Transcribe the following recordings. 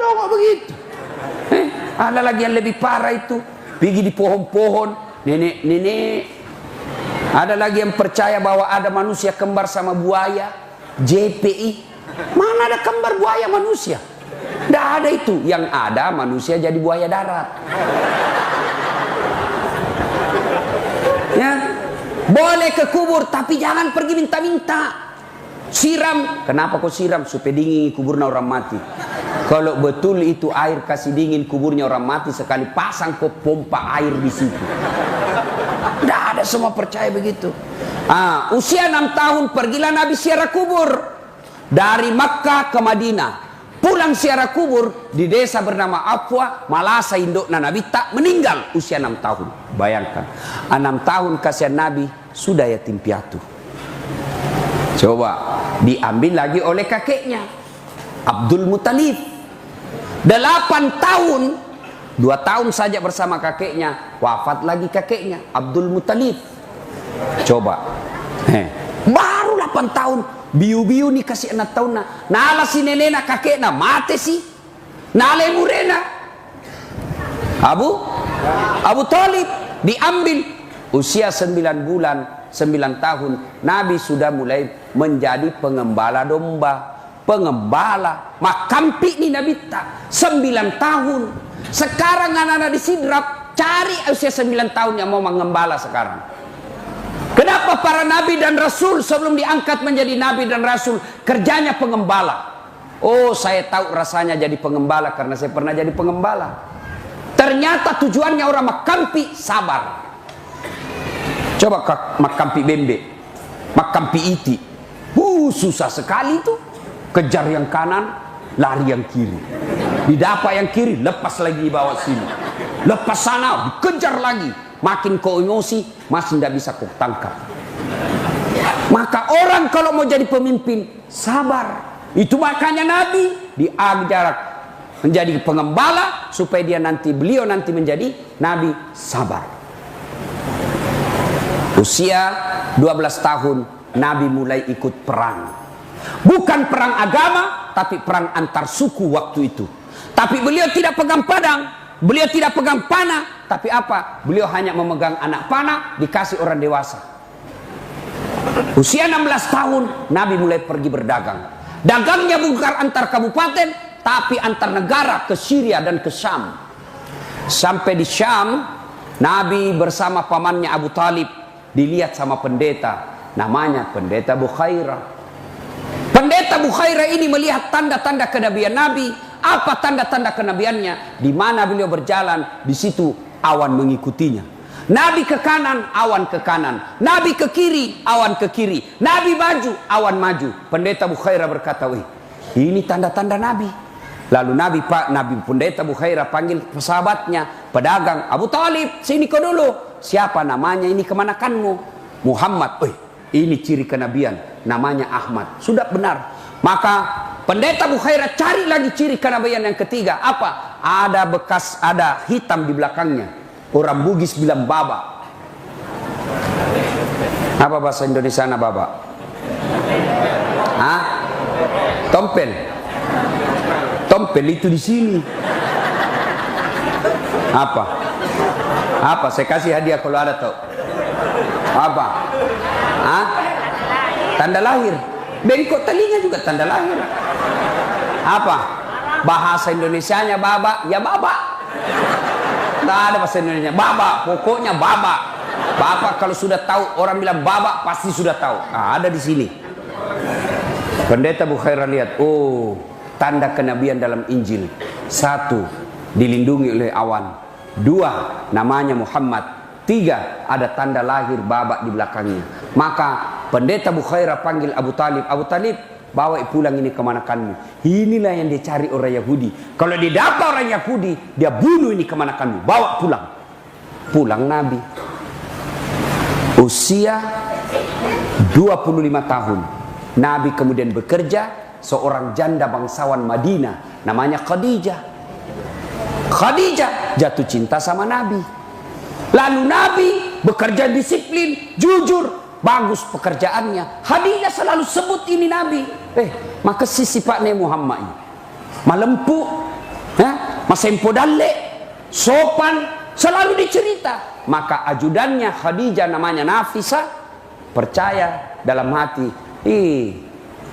dongak begitu. Ada lagi yang lebih parah itu, pergi di pohon-pohon, nenek-nenek. Ada lagi yang percaya bahwa ada manusia kembar sama buaya, JPI. Mana ada kembar buaya manusia? Tidak ada itu. Yang ada manusia jadi buaya darat. Ya, boleh ke kubur, tapi jangan pergi minta-minta. Siram, kenapa kau siram? Supaya dingin kuburnya orang mati. Kalau betul itu air kasih dingin kuburnya orang mati, sekali pasang kau pompa air di situ. Tidak ada semua percaya begitu. Usia 6 tahun pergilah Nabi ziarah kubur dari Makkah ke Madinah. Pulang ziarah kubur di desa bernama Afwa, Malasa, indukna Nabi tak meninggal usia 6 tahun. Bayangkan, 6 tahun kasihan Nabi sudah yatim piatu. Coba diambil lagi oleh kakeknya Abdul Muttalib. 8 tahun, 2 tahun saja bersama kakeknya, wafat lagi kakeknya Abdul Muttalib. Coba baru 8 tahun, biu-biu nih kasih 6 tahun nala si nenena kakeknya mati sih, nala murena Abu Talib diambil usia 9 bulan, 9 tahun Nabi sudah mulai menjadi pengembala domba, pengembala makampi nih Nabi tak 9 tahun. Sekarang anak-anak di Sidrap cari usia 9 tahun yang mau mengembala sekarang. Kenapa para nabi dan rasul sebelum diangkat menjadi nabi dan rasul kerjanya pengembala? Oh, saya tahu rasanya jadi pengembala karena saya pernah jadi pengembala. Ternyata tujuannya orang makampi sabar. Coba makampi bembe, makampi iti. Susah sekali itu. Kejar yang kanan, lari yang kiri. Didapat yang kiri, lepas lagi di bawah sini. Lepas sana, dikejar lagi. Makin kau emosi, masih tidak bisa kau tangkap. Maka orang kalau mau jadi pemimpin, sabar. Itu makanya Nabi diajar menjadi pengembala supaya beliau nanti menjadi Nabi sabar. Usia 12 tahun Nabi mulai ikut perang. Bukan perang agama, tapi perang antar suku waktu itu. Tapi beliau tidak pegang pedang, beliau tidak pegang panah, tapi apa? Beliau hanya memegang anak panah dikasih orang dewasa. Usia 16 tahun Nabi mulai pergi berdagang. Dagangnya bukan antar kabupaten, tapi antar negara, ke Syria dan ke Syam. Sampai di Syam, Nabi bersama pamannya Abu Talib dilihat sama pendeta, namanya pendeta Bukhairah. Pendeta Bukhairah ini melihat tanda-tanda kenabian Nabi. Apa tanda-tanda kenabiannya? Di mana beliau berjalan, di situ awan mengikutinya. Nabi ke kanan, awan ke kanan. Nabi ke kiri, awan ke kiri. Nabi maju, awan maju. Pendeta Bukhairah berkata, "Wih, ini tanda-tanda Nabi." Lalu Nabi pendeta Bukhairah panggil sahabatnya, pedagang, "Abu Talib, sini kau dulu." "Siapa namanya ini kemanakanmu?" "Muhammad." "Wih, ini ciri kenabian, namanya Ahmad." Sudah benar. Maka pendeta Bukhairah cari lagi ciri kenabian yang ketiga. Apa? Ada hitam di belakangnya. Orang Bugis bilang baba. Apa bahasa Indonesia baba? Tompel. Tompel itu di sini. Apa? Saya kasih hadiah kalau ada tahu. Apa? Tanda lahir. Bengkok telinga juga tanda lahir. Apa? Bahasa Indonesianya baba, ya baba. Tidak ada bahasa Indonesia. Baba, pokoknya baba. Bapak kalau sudah tahu, orang bilang baba pasti sudah tahu. Ada di sini. Pendeta Bukhairah lihat, oh, tanda kenabian dalam Injil. 1, dilindungi oleh awan. 2, namanya Muhammad. 3, ada tanda lahir baba di belakangnya. Maka pendeta Bukhairah panggil Abu Talib. "Abu Talib, bawa pulang ini kemanakanmu." Inilah yang dicari orang Yahudi. Kalau didapat orang Yahudi, dia bunuh ini kemanakanmu. Bawa pulang. Pulang Nabi. Usia 25 tahun. Nabi kemudian bekerja seorang janda bangsawan Madinah. Namanya Khadijah. Khadijah jatuh cinta sama Nabi. Lalu Nabi bekerja disiplin, jujur, bagus pekerjaannya. Khadijah selalu sebut ini Nabi. Maka sisi Pak Ne Muhammad ini malempu, masempo dalle, sopan, selalu dicerita. Maka ajudannya Khadijah namanya Nafisa percaya dalam hati,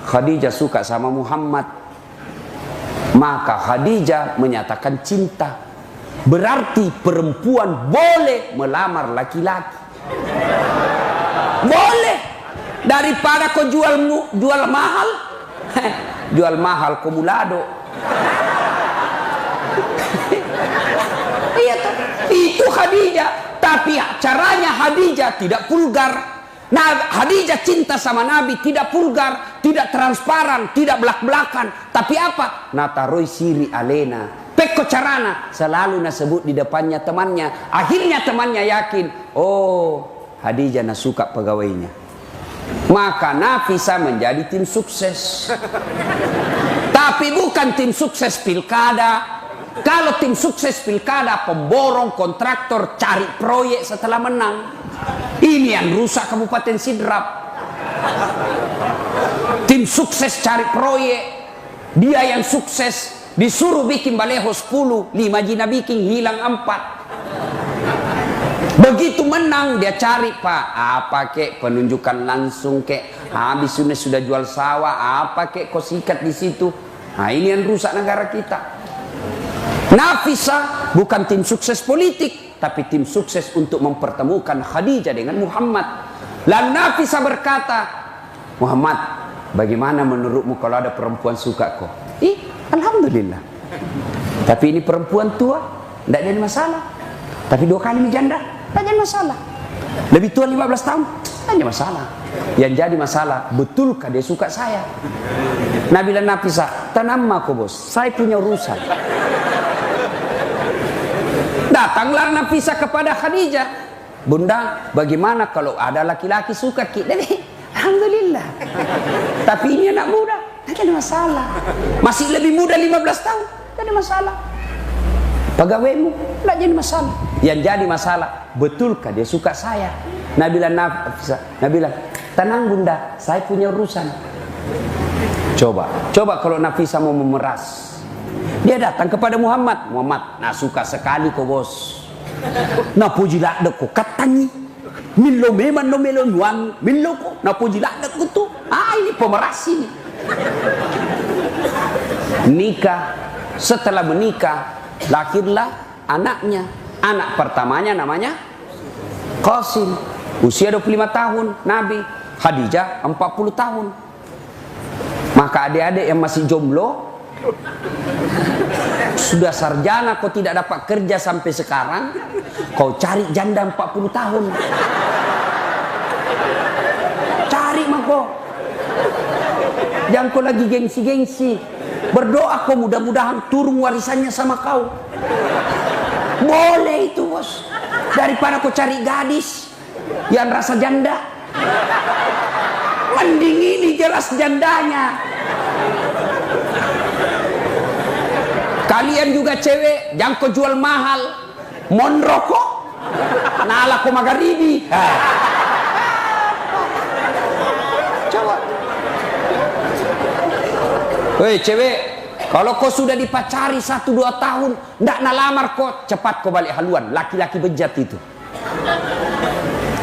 Khadijah suka sama Muhammad. Maka Khadijah menyatakan cinta. Berarti perempuan boleh melamar laki-laki. Boleh. Daripada kau jual mahal, jual mahal kumulado. Iya tuh, itu Khadijah. Tapi caranya Khadijah tidak vulgar. Nah, Khadijah cinta sama Nabi tidak vulgar, tidak transparan, tidak belak-belakan. Tapi apa? Nataroi siri alena. Pekko carana selalu nasebut di depannya temannya. Akhirnya temannya yakin, oh Khadijah nasuka pegawainya. Maka Nafisa menjadi tim sukses. Tapi bukan tim sukses pilkada. Kalau tim sukses pilkada, pemborong, kontraktor, cari proyek setelah menang. Ini yang rusak Kabupaten Sidrap. Tim sukses cari proyek. Dia yang sukses disuruh bikin baleho 10, 5 jina bikin hilang 4. Begitu menang dia cari, Pak, apa kek penunjukan langsung kek, habis sudah jual sawah, apa kek kau sikat di situ. Nah, ini yang rusak negara kita. Nafisa bukan tim sukses politik, tapi tim sukses untuk mempertemukan Khadijah dengan Muhammad. Lalu Nafisa berkata, Muhammad, bagaimana menurutmu kalau ada perempuan suka kau? Alhamdulillah. Tapi ini perempuan tua, tidak jadi masalah. Tapi 2 kali janda, tidak jadi masalah. Lebih tua 15 tahun, tidak jadi masalah. Yang jadi masalah, betulkah dia suka saya? Nabi dan Nafisa, tenang aku bos, saya punya urusan. Datanglah Nafisa kepada Khadijah. Bunda, bagaimana kalau ada laki-laki suka kita? Alhamdulillah. Tapi ini anak muda, tidak ada masalah. Masih lebih muda 15 tahun, tidak ada masalah. Pegawaimu, tidak jadi masalah. Yang jadi masalah, betulkah dia suka saya? Nabi bilang, Nafisa, Nabi bilang, tenang bunda, saya punya urusan. Coba kalau Nafisa mau memeras. Dia datang kepada Muhammad. Muhammad, nah suka sekali kau bos. Nah puji lakda ko katangi. Minlo meman no melon wan. Minlo ko. Nah puji lakda ko tu. Ini pemeras ini. Nikah. Setelah menikah, lahirlah anaknya. Anak pertamanya namanya Qasim. Usia 25 tahun. Nabi. Khadijah 40 tahun. Maka adik-adik yang masih jomblo, sudah sarjana kau tidak dapat kerja sampai sekarang, kau cari janda 40 tahun. Cari mako. Jangan kau lagi gengsi-gengsi. Berdoa kau mudah-mudahan turun warisannya sama kau. Boleh itu bos. Daripada kau cari gadis yang rasa janda. Mending ini jelas jandanya. Kalian juga cewek, jangan kau jual mahal. Mon rokok, nala ko magharibi. Coba. Hei cewek, kalau kau sudah dipacari 1-2 tahun, ndak nalamar kau, cepat kau balik haluan. Laki-laki bejat itu.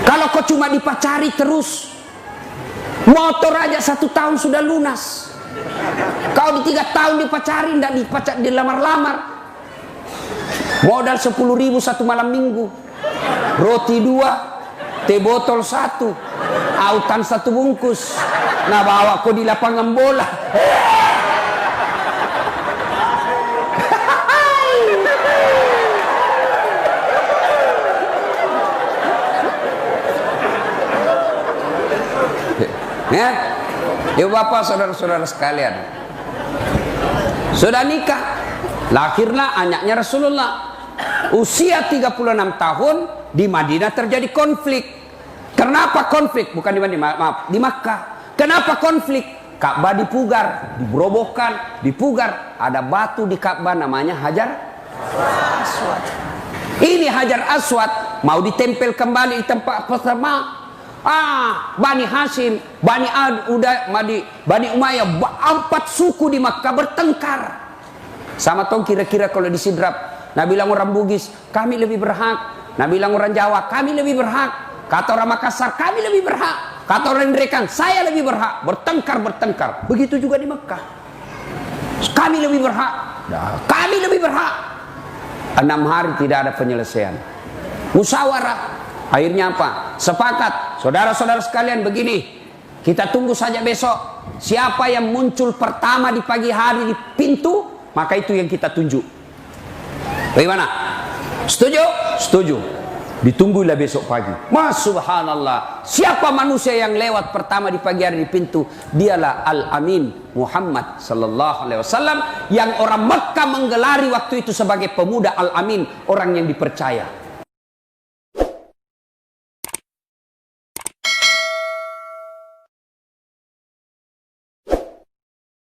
Kalau kau cuma dipacari terus, motor aja 1 tahun sudah lunas. Kau di 3 tahun dipacari, tidak dilamar-lamar. Modal 10.000 1 malam minggu. Roti 2, teh botol 1, autan 1 bungkus. Nah bawa kau di lapangan bola. Ya. Ibu bapak saudara-saudara sekalian, sudah nikah, lahirlah anaknya Rasulullah. Usia 36 tahun di Madinah terjadi konflik. Kenapa konflik? Bukan di Madinah, maaf, di Makkah. Kenapa konflik? Ka'bah dipugar, diberobohkan, dipugar. Ada batu di Ka'bah namanya Hajar Aswad. Ini Hajar Aswad mau ditempel kembali di tempat pertama. Bani Hashim, Bani Ad, Bani Umayyah, 4 suku di Makkah bertengkar. Sama tong kira-kira kalau disidrap. Nah bilang orang Bugis, kami lebih berhak. Nah bilang orang Jawa, kami lebih berhak. Kata orang Makassar, kami lebih berhak. Kata orang Ndrekan, saya lebih berhak. Bertengkar. Begitu juga di Mekah. Kami lebih berhak. Nah, kami lebih berhak. 6 hari tidak ada penyelesaian. Musyawarah. Akhirnya apa? Sepakat. Saudara-saudara sekalian begini. Kita tunggu saja besok. Siapa yang muncul pertama di pagi hari di pintu, maka itu yang kita tunjuk. Bagaimana? Setuju? Setuju. Ditunggulah besok pagi. Mas subhanallah. Siapa manusia yang lewat pertama di pagi hari di pintu? Dialah Al-Amin Muhammad sallallahu alaihi wasallam yang orang Mekah menggelari waktu itu sebagai pemuda Al-Amin, orang yang dipercaya.